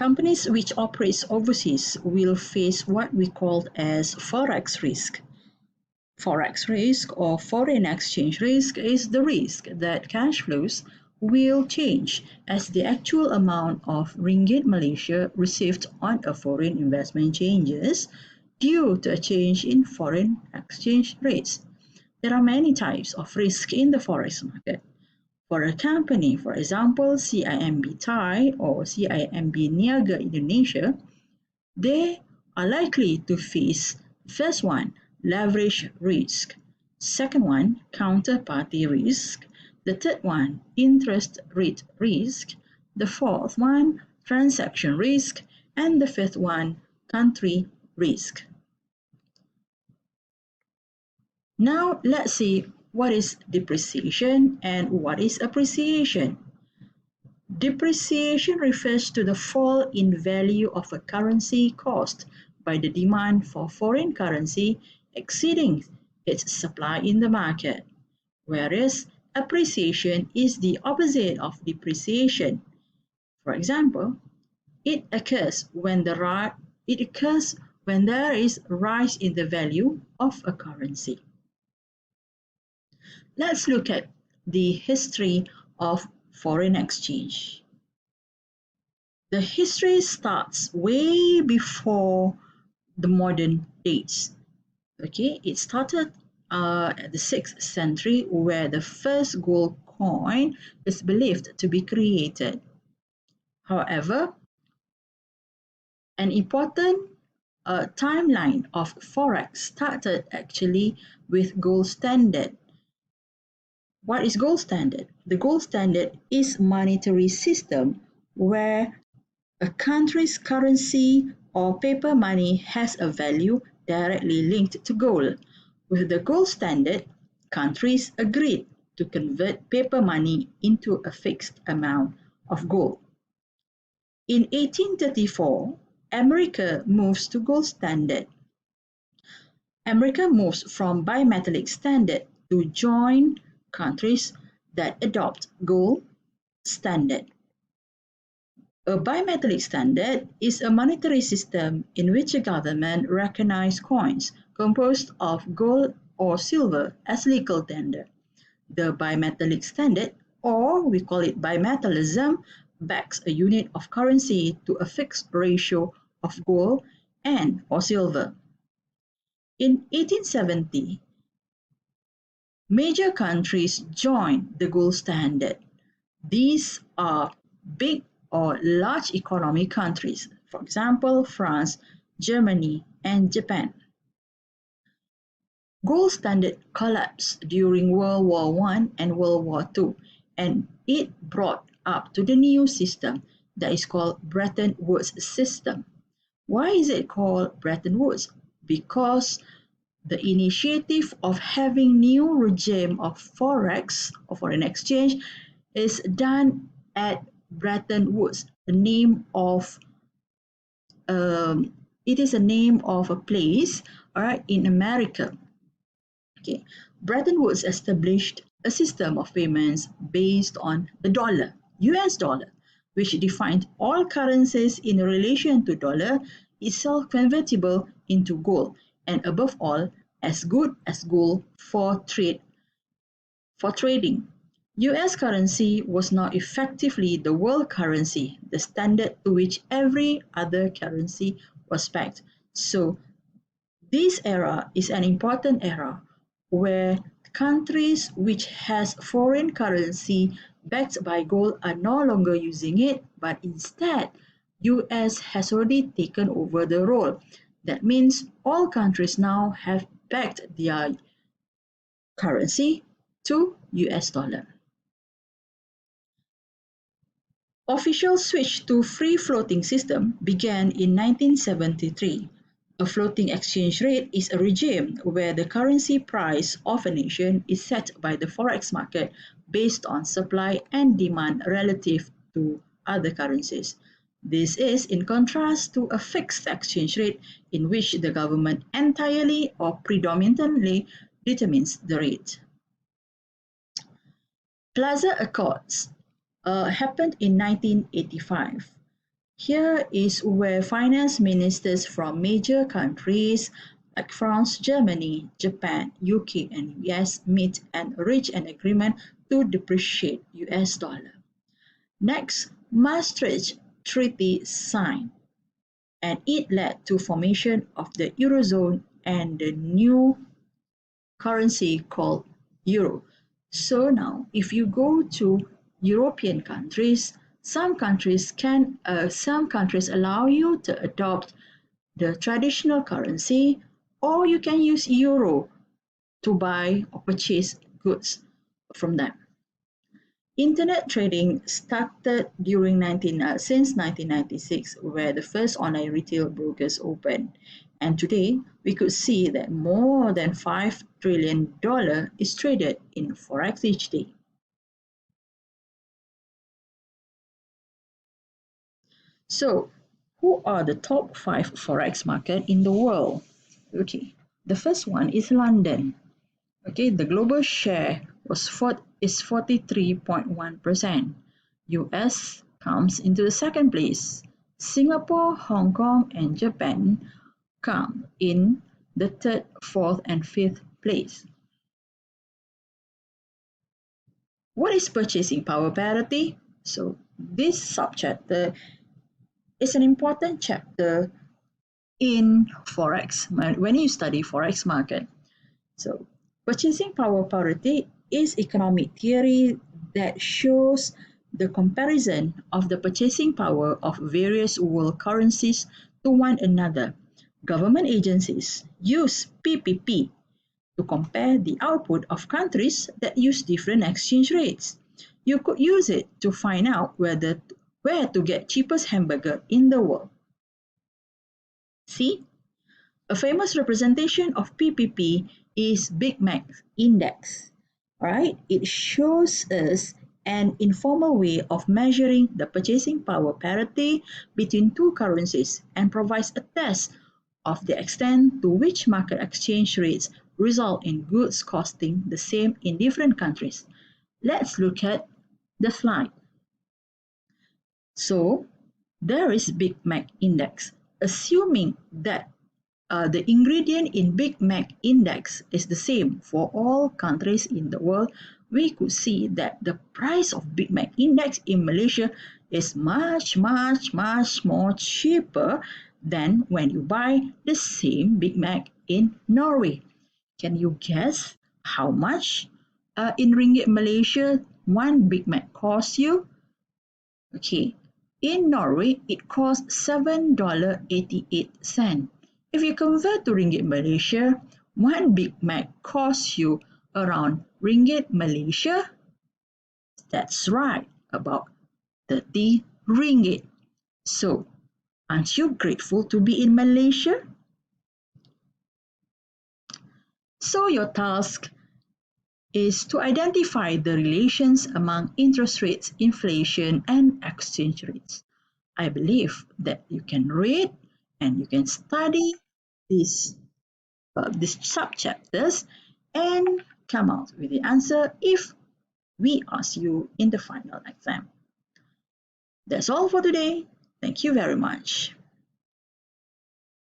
Companies which operate overseas will face what we call as Forex risk. Forex risk or foreign exchange risk is the risk that cash flows will change as the actual amount of ringgit Malaysia received on a foreign investment changes due to a change in foreign exchange rates. There are many types of risk in the forex market. For a company, for example, CIMB Thai or CIMB Niaga Indonesia, they are likely to face first one, leverage risk, second one, counterparty risk, the third one, interest rate risk, the fourth one, transaction risk, and the fifth one, country risk. Now let's see what is depreciation and what is appreciation. Depreciation refers to the fall in value of a currency caused by the demand for foreign currency exceeding its supply in the market, whereas appreciation is the opposite of depreciation. For example, it occurs when there is a rise in the value of a currency. Let's look at the history of foreign exchange. The history starts way before the modern dates. Okay, it started at the 6th century where the first gold coin is believed to be created. However, an important timeline of Forex started actually with gold standard. What is gold standard? The gold standard is a monetary system where a country's currency or paper money has a value directly linked to gold. With the gold standard, countries agreed to convert paper money into a fixed amount of gold. In 1834, America moves to gold standard. America moves from bimetallic standard to join countries that adopt gold standard. A bimetallic standard is a monetary system in which a government recognizes coins composed of gold or silver as legal tender. The bimetallic standard, or we call it bimetallism, backs a unit of currency to a fixed ratio of gold and or silver. In 1870, major countries joined the gold standard. These are big or large economic countries, for example, France, Germany, and Japan. Gold standard collapsed during World War I and World War II, and it brought up to the new system that is called Bretton Woods system. Why is it called Bretton Woods? Because the initiative of having new regime of Forex or foreign exchange is done at Bretton Woods. It is a name of a place, all right, in America. Okay, Bretton Woods established a system of payments based on the dollar, US dollar, which defined all currencies in relation to dollar, itself convertible into gold, and above all, as good as gold for trading. US currency was now effectively the world currency, the standard to which every other currency was pegged. So this era is an important era where countries which has foreign currency backed by gold are no longer using it, but instead US has already taken over the role. That means all countries now have backed their currency to US dollar. Official switch to free floating system began in 1973. A floating exchange rate is a regime where the currency price of a nation is set by the forex market based on supply and demand relative to other currencies. This is in contrast to a fixed exchange rate in which the government entirely or predominantly determines the rate. Plaza Accords happened in 1985. Here is where finance ministers from major countries like France, Germany, Japan, UK, and US meet and reach an agreement to depreciate US dollar. Next, Maastricht Treaty signed, and it led to formation of the Eurozone and the new currency called euro. So now, if you go to European countries, some countries allow you to adopt the traditional currency, or you can use euro to buy or purchase goods from them. Internet trading started since 1996, where the first online retail brokers opened. And today, we could see that more than $5 trillion is traded in Forex each day. So, who are the top 5 Forex market in the world? Okay, the first one is London. Okay, the global share is 43.1%. US comes into the second place. Singapore, Hong Kong, and Japan come in the third, fourth, and fifth place. What is purchasing power parity? So this subchapter is an important chapter in Forex when you study Forex market. So, purchasing power parity is economic theory that shows the comparison of the purchasing power of various world currencies to one another. Government agencies use PPP to compare the output of countries that use different exchange rates. You could use it to find out where to get cheapest hamburger in the world. See? A famous representation of PPP is Big Mac Index. Right? It shows us an informal way of measuring the purchasing power parity between two currencies and provides a test of the extent to which market exchange rates result in goods costing the same in different countries. Let's look at the slide. So, there is Big Mac Index. Assuming that the ingredient in Big Mac Index is the same for all countries in the world, we could see that the price of Big Mac Index in Malaysia is much, much, much more cheaper than when you buy the same Big Mac in Norway. Can you guess how much in ringgit Malaysia one Big Mac costs you? Okay, in Norway, it costs $7.88. If you convert to ringgit Malaysia, one Big Mac costs you around ringgit Malaysia. That's right, about 30 ringgit. So, aren't you grateful to be in Malaysia? So, your task is to identify the relations among interest rates, inflation, and exchange rates. I believe that you can read and you can study these subchapters and come out with the answer if we ask you in the final exam. That's all for today. Thank you very much.